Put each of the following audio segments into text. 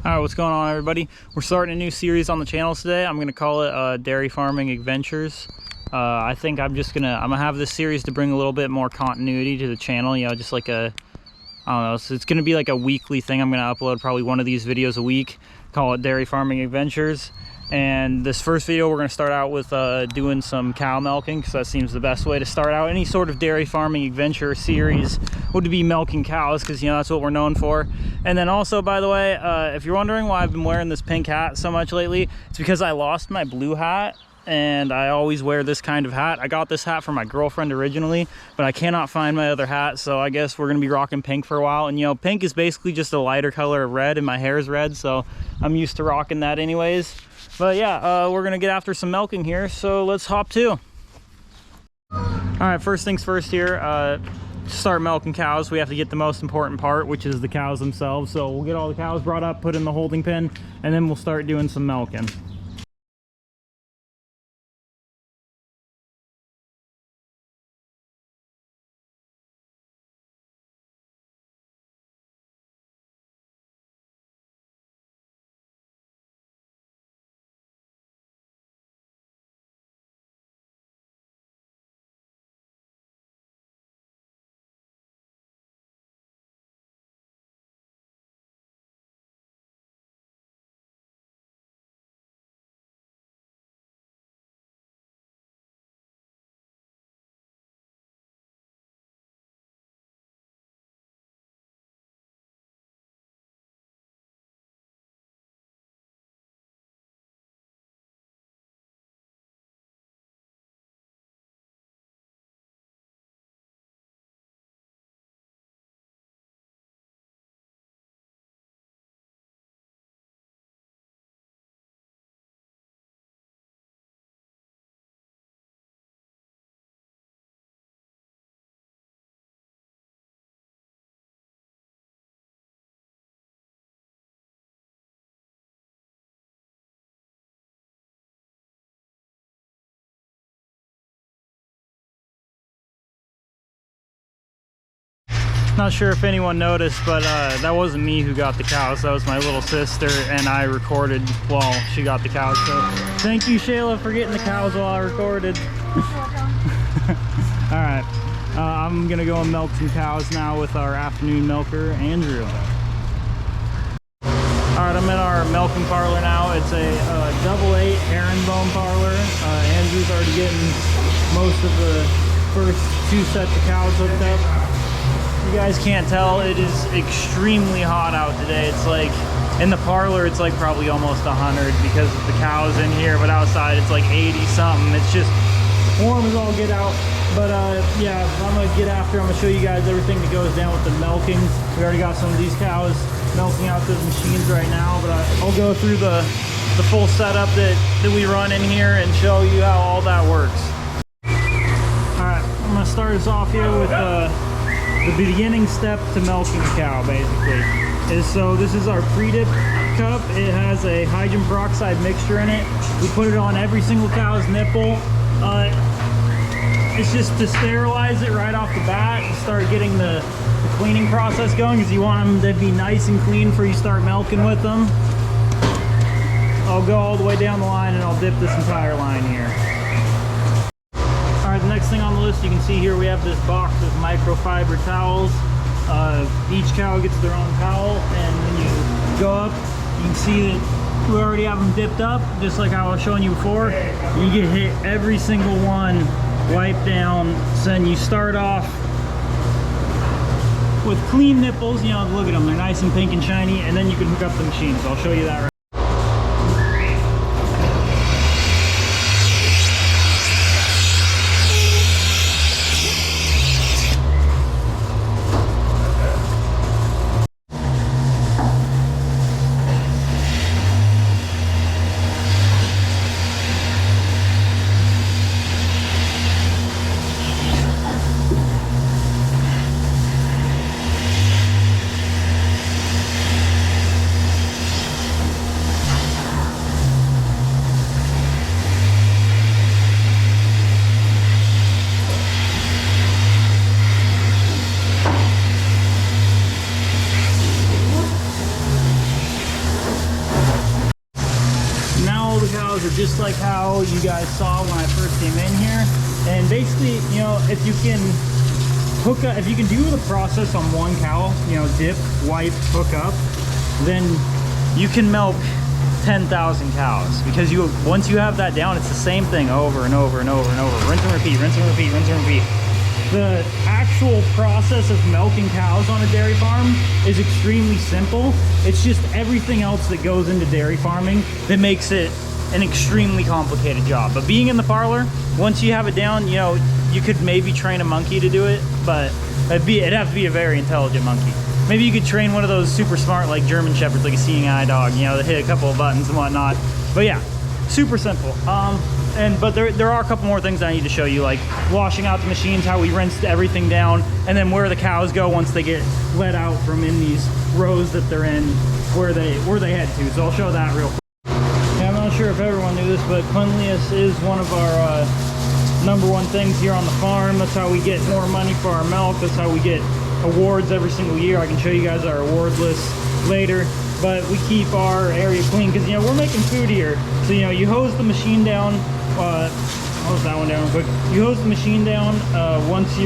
All right, what's going on, everybody? We're starting a new series on the channel today. I'm gonna call it Dairy Farming Adventures. I think I'm gonna have this series to bring a little bit more continuity to the channel. You know, just like I don't know. So it's gonna be like a weekly thing. I'm gonna upload probably one of these videos a week. Call it Dairy Farming Adventures. And this first video, we're gonna start out with doing some cow milking, because that seems the best way to start out any sort of dairy farming adventure series would be milking cows, because you know that's what we're known for. And then also, by the way, if you're wondering why I've been wearing this pink hat so much lately, it's because I lost my blue hat, and I always wear this kind of hat. I got this hat from my girlfriend originally, but I cannot find my other hat, so I guess we're gonna be rocking pink for a while. And you know, pink is basically just a lighter color of red, and my hair is red, so I'm used to rocking that anyways. But yeah, we're gonna get after some milking here, so let's hop to. All right, first things first here, to start milking cows, we have to get the most important part, which is the cows themselves. So we'll get all the cows brought up, put in the holding pen, and then we'll start doing some milking. Not sure if anyone noticed, but that wasn't me who got the cows. That was my little sister, and I recorded while she got the cows. So thank you, Shayla, for getting the cows while I recorded. All right, I'm gonna go and milk some cows now with our afternoon milker, Andrew. All right, I'm in our milking parlor now. It's a double-8 herringbone parlor. Andrew's already getting most of the first 2 sets of cows hooked up. You guys can't tell, it is extremely hot out today. It's like, in the parlor, it's like probably almost 100 because of the cows in here, but outside it's like 80 something. It's just warm as all get out. But yeah, I'm gonna get after, I'm gonna show you guys everything that goes down with the milking. We already got some of these cows milking out to the machines right now, but I'll go through the full setup that we run in here and show you how all that works. All right, I'm gonna start us off here with the beginning step to milking a cow, basically, is so this is our pre-dip cup. It has a hydrogen peroxide mixture in it. We put it on every single cow's nipple. It's just to sterilize it right off the bat and start getting the cleaning process going, because you want them to be nice and clean before you start milking with them. I'll go all the way down the line and I'll dip this entire line here. The next thing on the list, you can see here we have this box of microfiber towels. Each cow gets their own towel, and when you go up, you can see that we already have them dipped up, just like I was showing you before. You get hit every single one, wipe down. So then you start off with clean nipples. You know, look at them, they're nice and pink and shiny, and then you can hook up the machine. So I'll show you that right. cows are just like how you guys saw when I first came in here. And basically, you know, if you can hook up, if you can do the process on one cow, you know, dip, wipe, hook up, then you can milk 10,000 cows, because once you have that down, it's the same thing over and over and over and over. Rinse and repeat, rinse and repeat, rinse and repeat. The actual process of milking cows on a dairy farm is extremely simple. It's just everything else that goes into dairy farming that makes it an extremely complicated job. But being in the parlor, once you have it down, you know, you could maybe train a monkey to do it, but it'd have to be a very intelligent monkey. Maybe you could train one of those super smart, like German Shepherds, like a seeing eye dog, you know, that hit a couple of buttons and whatnot. But yeah, super simple. But there are a couple more things I need to show you, like washing out the machines, how we rinsed everything down, and then where the cows go once they get let out from in these rows that they're in, where they head to. So I'll show that real quick. Yeah, I'm not sure if everyone knew this, but cleanliness is one of our #1 things here on the farm. That's how we get more money for our milk. That's how we get awards every single year. I can show you guys our award list later, but we keep our area clean because, you know, we're making food here. So, you know, you hose the machine down, hose that one down real quick. You hose the machine down once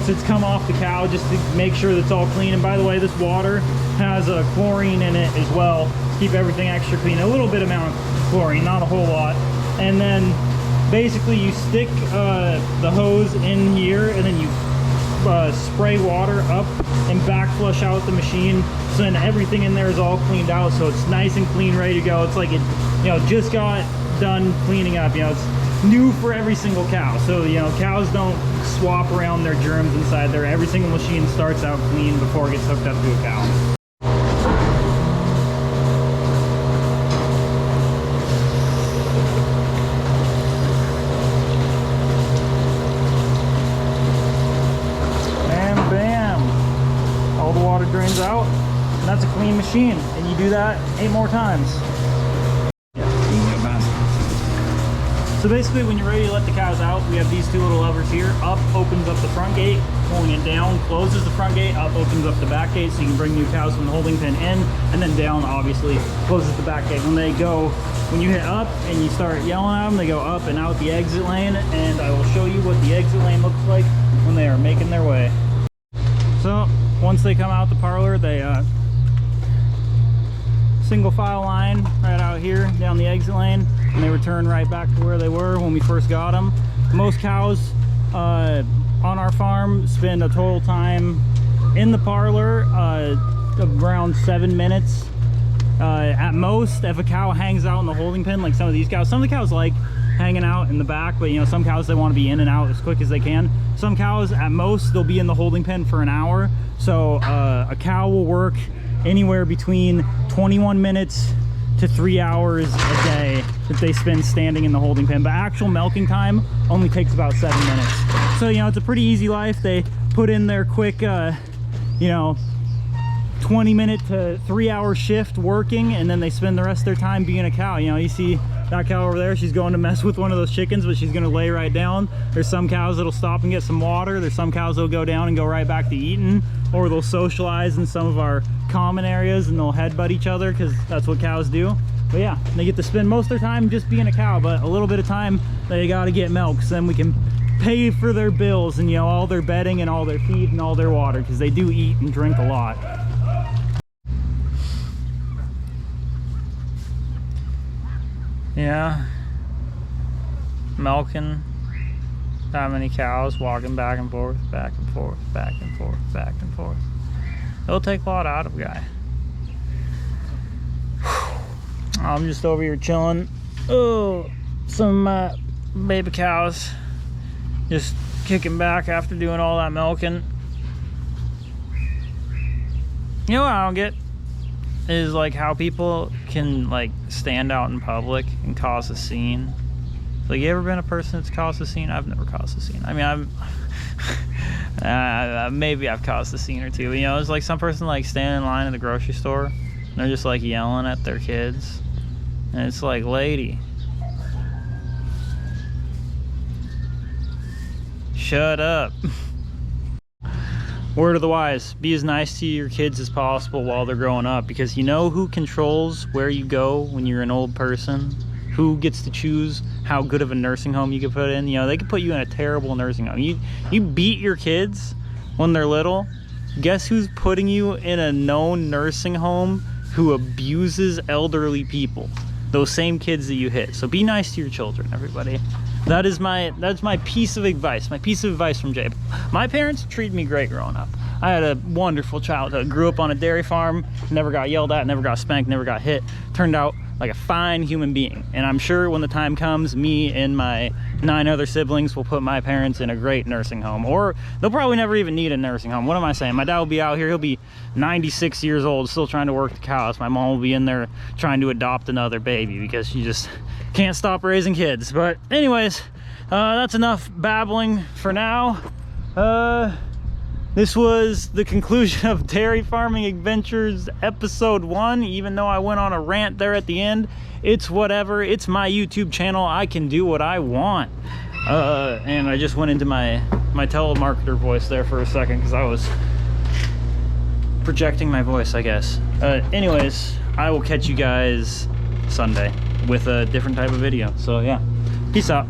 it's come off the cow, just to make sure that it's all clean. And by the way, this water has chlorine in it as well to keep everything extra clean. A little bit amount of chlorine, not a whole lot. And then basically you stick the hose in here, and then you spray water up and back flush out the machine, so then everything in there is all cleaned out, so it's nice and clean, ready to go. It's like it, you know, just got done cleaning up. You know, it's new for every single cow. So, you know, cows don't swap around their germs inside there. Every single machine starts out clean before it gets hooked up to a cow. Drains out, and that's a clean machine, and you do that 8 more times. So basically, when you're ready to let the cows out, we have these 2 little levers here. Up opens up the front gate, pulling it down closes the front gate. Up opens up the back gate, so you can bring new cows from the holding pen in, and then down obviously closes the back gate. When you hit up and you start yelling at them, they go up and out the exit lane, and I will show you what the exit lane looks like when they are making their way. So once they come out the parlor, they single file line right out here down the exit lane, and they return right back to where they were when we first got them. Most cows on our farm spend a total time in the parlor around 7 minutes at most. If a cow hangs out in the holding pen, like some of these cows, some of the cows like hanging out in the back, but you know, some cows, they want to be in and out as quick as they can. Some cows, at most, they'll be in the holding pen for an hour. So a cow will work anywhere between 21 minutes to 3 hours a day that they spend standing in the holding pen, but actual milking time only takes about 7 minutes. So, you know, it's a pretty easy life. They put in their quick you know, 20-minute to 3-hour shift working, and then they spend the rest of their time being a cow. You know, you see that cow over there, she's going to mess with one of those chickens, but she's going to lay right down. There's some cows that'll stop and get some water. There's some cows that'll go down and go right back to eating, or they'll socialize in some of our common areas and they'll headbutt each other, because that's what cows do. But yeah, they get to spend most of their time just being a cow, but a little bit of time they got to get milk, so then we can pay for their bills and, you know, all their bedding and all their feed and all their water, because they do eat and drink a lot. Yeah, milking that many cows, walking back and forth, back and forth, back and forth, back and forth. It'll take a lot out of a guy. I'm just over here chilling. Oh, some baby cows just kicking back after doing all that milking. You know what I don't get is like how people can like stand out in public and cause a scene. Like, you ever been a person that's caused a scene? I've never caused a scene. I mean, maybe I've caused a scene or two. You know, it's like some person like standing in line at the grocery store and they're just like yelling at their kids, and it's like, lady, shut up. Word of the wise, be as nice to your kids as possible while they're growing up, because you know who controls where you go when you're an old person? who gets to choose how good of a nursing home you could put in. You know, they could put you in a terrible nursing home. You beat your kids when they're little. Guess who's putting you in a known nursing home who abuses elderly people? Those same kids that you hit. So be nice to your children, everybody. That's my piece of advice. My piece of advice from Jaybob. My parents treated me great growing up. I had a wonderful childhood. Grew up on a dairy farm. Never got yelled at, never got spanked, never got hit. Turned out like a fine human being. And I'm sure when the time comes, me and my 9 other siblings will put my parents in a great nursing home. Or they'll probably never even need a nursing home. What am I saying? My dad will be out here. He'll be 96 years old, still trying to work the cows. My mom will be in there trying to adopt another baby because she just can't stop raising kids. But anyways, that's enough babbling for now. This was the conclusion of Dairy Farming Adventures episode 1. Even though I went on a rant there at the end, it's whatever. It's my YouTube channel. I can do what I want. And I just went into my telemarketer voice there for a second because I was projecting my voice, I guess. Anyways, I will catch you guys Sunday with a different type of video. So yeah, peace out.